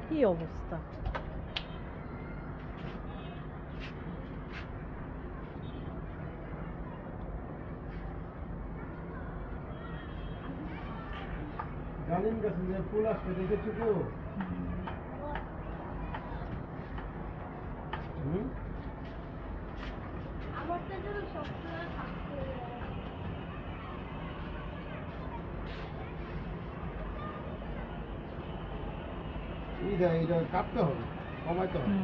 কি অবস্থা! জানেন গাছে যে ফুল আসছে দেখেছো তো? আমার তো যেন সবসময় থাকতে এটা কাটতে হবে, কমাইতে হবে।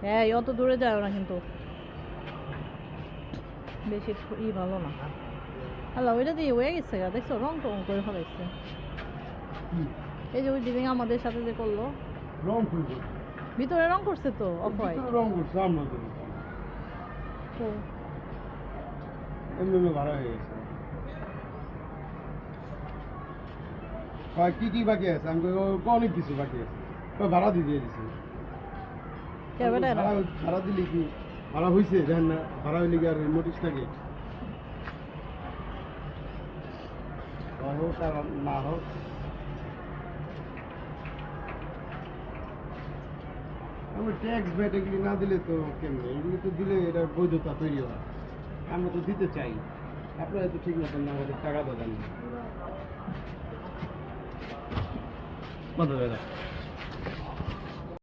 হ্যাঁ, অত দূরে যায় না কিন্তু বেশি ভালো না। হ্যালো, ওইটা দিয়ে হয়ে গেছে গা, দেখছো রং টং করে ফেলাইছে। এই যে ওই দিদিং আমাদের সাথে যে করলো, রং করবো ভিতরে রং করছে তো অফ হোয়াইট। রং করছে আমরা তো এমনি ভাড়া হয়ে গেছে। কি কি বাকি আছে? আমি অনেক কিছু বাকি আছে, ভাড়া দিয়ে দিছে। ভাড়া দিলে কি ভাড়া হয়েছে? দেখেন না, ভাড়া হইলে কি আর নোটিশটাকে হোক আর না হোক, আমি ট্যাক্স ভ্যাট এগুলি না দিলে তো কেমন? এগুলি তো দিলে এটা বৈধতা তৈরি হয়। আমরা তো দিতে চাই, আপনারা তো ঠিক মতন আমাদের টাকা তো দেন না।